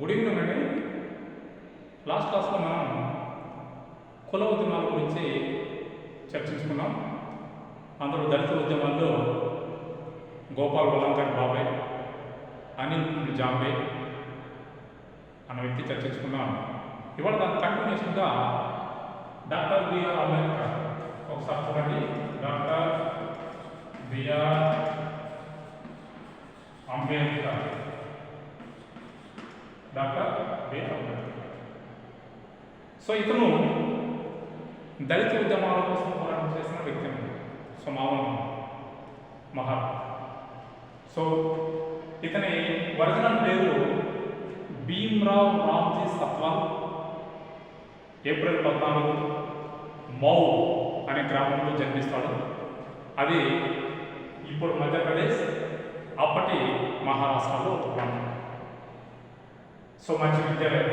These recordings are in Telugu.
గుడ్ ఈవినింగ్ అండి. లాస్ట్ క్లాస్లో మనం కుల ఉద్యమాల గురించి చర్చించుకున్నాం. అందరూ దళిత ఉద్యమాల్లో గోపాల్ వలంకర్ బాబాయ్, అనిల్ జాంబే అన్న వ్యక్తి చర్చించుకున్నాం. ఇవాళ దాని కంటిన్యూషన్గా డాక్టర్ బిఆర్ అంబేద్కర్, ఒకసారి చూడండి. Doctor BR Ambedkar, doctor BR Ambedkar. So ఇతను దళిత ఉద్యమాల కోసం పోరాటం చేసిన వ్యక్తి. సో మామూలు మహాత్మా. సో ఇతని ఒరిజినల్ పేరు భీమ్రావ్ రామ్జీ సత్వాల్. ఏప్రిల్ 14 మౌ అనే గ్రామంలో జన్మిస్తాడు. అది ఇప్పుడు మధ్యప్రదేశ్, అప్పటి మహారాష్ట్రలో ఒక ప్రాంతం. సో మంచి విద్యాలయం.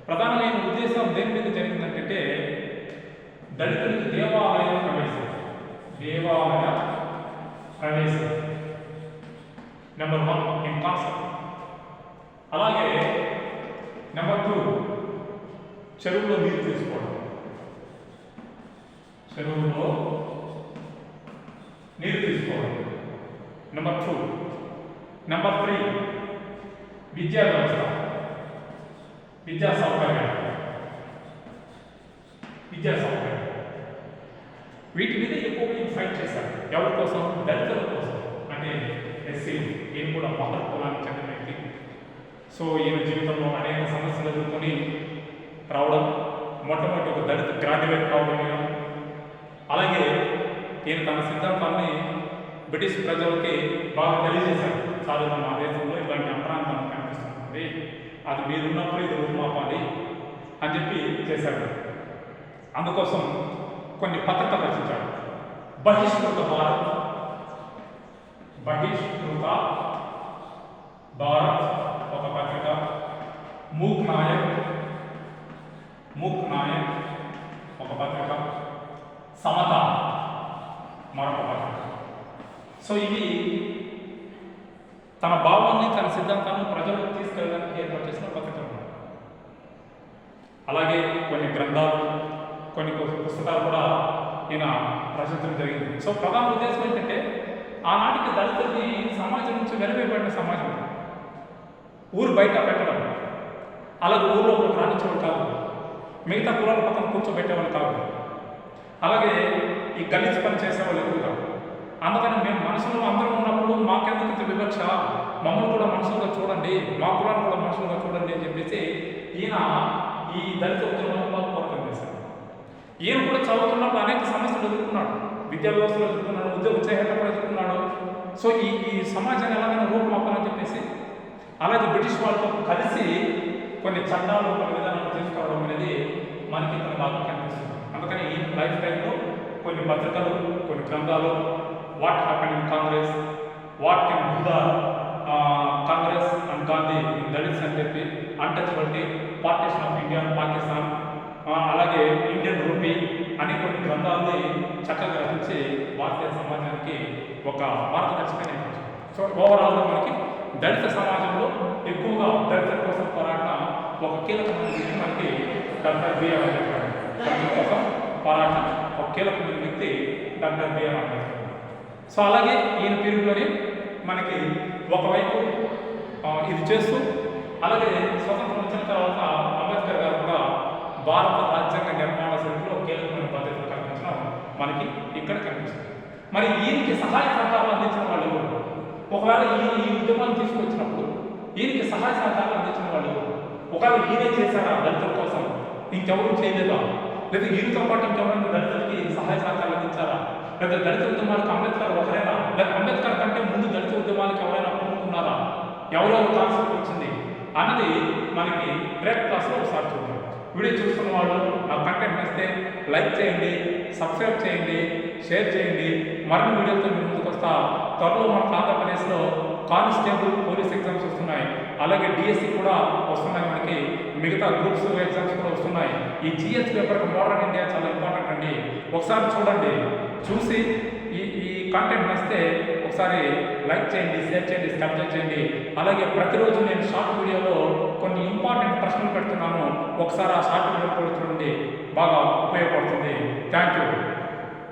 ప్రధానమైన ఉద్దేశం దేని మీద జరిగిందంటే దళితులకు దేవాలయ ప్రవేశం. Number 1 in concept. అలాగే నెంబర్ 2 చెరువులో నీరు తీసుకోవడం. చెరువులో నీరు తీసుకోవడం నెంబర్ 2. నెంబర్ 3 విద్యా వ్యవస్థ, విద్యా సౌకర్యం. వీటి మీద ఎక్కువగా ఫైట్ చేశారు. ఎవరి కోసం? దళితుల కోసం. అంటే ఎస్సీ. ఈయన కూడా మహర్ కులానికి చెందిన వ్యక్తి. సో ఈయన జీవితంలో అనేక సమస్యలు ఎదుర్కొని రావడం, మొట్టమొదటి ఒక దళిత గ్రాడ్యుయేట్ కావడం. అలాగే ఈయన తన సిద్ధాంతాన్ని బ్రిటిష్ ప్రజలకి బాగా తెలియజేశారు. చాలా మా దేశంలో ఇలాంటి అప్రాంతం కనిపిస్తుంది, అది మీరున్నప్పుడు ఇది రూపుమాపాలి అని చెప్పి చేశారు. అందుకోసం కొన్ని పత్రికలు రచించాడు. బహిష్కృత భారత్ ఒక పత్రిక, మూక్ నాయక్ ఒక పత్రిక, సమత మరొక పత్రిక. సో ఇవి తన భావాన్ని, తన సిద్ధాంతాన్ని ప్రజలకు తీసుకెళ్ళడానికి ఏర్పాటు చేసిన పత్రికలు. అలాగే కొన్ని గ్రంథాలు, కొన్ని పుస్తకాలు కూడా ఈయన రచించడం జరిగింది. సో ప్రధాన ఉద్దేశం ఏంటంటే ఆనాటికి దళితుల్ని సమాజం నుంచి వెలివేయబడిన సమాజం, ఊరు బయట పెట్టడం, అలాగే ఊళ్ళో రాణించేవాళ్ళు కాదు, మిగతా కులాల పక్కన కూర్చోబెట్టేవాళ్ళు కాదు, అలాగే ఈ గలీజ్ పని చేసేవాళ్ళు ఎక్కువగా. అందుకని మేము మనుషులు అందరం ఉన్నప్పుడు మాకెందుకు వివక్ష, మమ్మల్ని కూడా మనుషులుగా చూడండి, మా కులాన్ని కూడా మనుషులుగా చూడండి అని చెప్పేసి ఈయన ఈ దళిత ఉద్యమంలో పోరాటం చేశారు. ఈయన కూడా చదువుతున్నప్పుడు అనేక సమస్యలు ఎదుర్కొన్నాడు, విద్యా వ్యవస్థలో ఎదుర్కొన్నాడు, ఉద్యోగం చేసేటప్పుడు ఎదుర్కొన్నాడు. సో ఈ సమాజాన్ని ఎలాగైనా రూపుమాపాలని చెప్పేసి, అలాగే బ్రిటిష్ వాళ్ళతో కలిసి కొన్ని చట్టాలు, కొన్ని విధానాలు తీసుకురావడం అనేది మనకి ఇక్కడ బాగా కనిపిస్తుంది. అందుకని ఈ లైఫ్ టైంలో కొన్ని పత్రికలు, కొన్ని గ్రంథాలు, what happen in Congress, what can do the Congress and Gandhi in Dalits అని చెప్పి, untouchability, partition of India and Pakistan, అలాగే ఇండియన్ రూపీ అనే కొన్ని గ్రంథాలని చక్కగా రచించి భారతీయ సమాజానికి ఒక మార్గదర్శకం నేర్పించారు. సో ఓవరాల్గా మనకి దళిత సమాజంలో ఎక్కువగా దళితుల కోసం పోరాడిన ఒక కీలకమైన వ్యక్తి మనకి డాక్టర్ బిఆర్ అంబేద్కర్. దళితుల కోసం పోరాడిన ఒక కీలకమైన వ్యక్తి డాక్టర్ బిఆర్ అంబేద్కర్. సో అలాగే ఈయన పీరియడ్లోనే మనకి ఒకవైపు ఇది చేస్తూ, అలాగే స్వతంత్రం వచ్చిన తర్వాత అంబేద్కర్ గారు కూడా భారత రాజ్యాంగ నిర్మాణ సమితిలో కీలకమైన బాధ్యతలు కల్పించడం మనకి ఇక్కడ కనిపిస్తుంది. మరి ఈయనకి సహాయ సహకారాలు అందించిన వాళ్ళు ఎవరు? ఒకవేళ ఈయన ఈ ఉద్యమాలు తీసుకొచ్చినప్పుడు ఈయనకి సహాయ సహకారాలు అందించిన వాళ్ళు ఎవరు? ఒకవేళ ఈయనే చేశారా దళితుల కోసం, ఇంకెవరు చేయలేదా? లేదా ఈయనతో పాటు ఇంకెవరైనా దళితులకి సహాయ సహకారాలు అందించారా? లేదా దళిత ఉద్యమాలకు అంబేద్కర్ ఒకరైనా, లేదా అంబేద్కర్ కంటే ముందు దళిత ఉద్యమాలకు ఎవరైనా పూనుకున్నారా? ఎవరెవరు కాన్సెప్ట్ వచ్చింది అన్నది మనకి రేపు క్లాస్లో ఒకసారి చూద్దాం. వీడియో చూస్తున్న వాళ్ళు నా కంటెంట్ నచ్చితే లైక్ చేయండి, సబ్స్క్రైబ్ చేయండి, షేర్ చేయండి. మరిన్ని వీడియోలతో మేము ముందుకు వస్తా. త్వరలో మన ఆంధ్రప్రదేశ్లో కానిస్టేబుల్ పోలీస్ ఎగ్జామ్స్ వస్తున్నాయి, అలాగే డిఎస్సి కూడా వస్తున్నాయి. మనకి మిగతా గ్రూప్స్ ఎగ్జామ్స్ కూడా వస్తున్నాయి. ఈ జిఎస్ పేపర్కి మోడర్న్ ఇండియా చాలా ఇంపార్టెంట్ అండి. ఒకసారి చూడండి, చూసి ఈ కంటెంట్ నచ్చితే ఒకసారి లైక్ చేయండి, షేర్ చేయండి, సబ్స్క్రైబ్ చేయండి. అలాగే ప్రతిరోజు నేను షార్ట్ వీడియోలో పెడుతున్నాను. ఒకసారి ఆ షార్ట్ వీడియో కూడా చూడండి, బాగా ఉపయోగపడుతుంది. Thank you.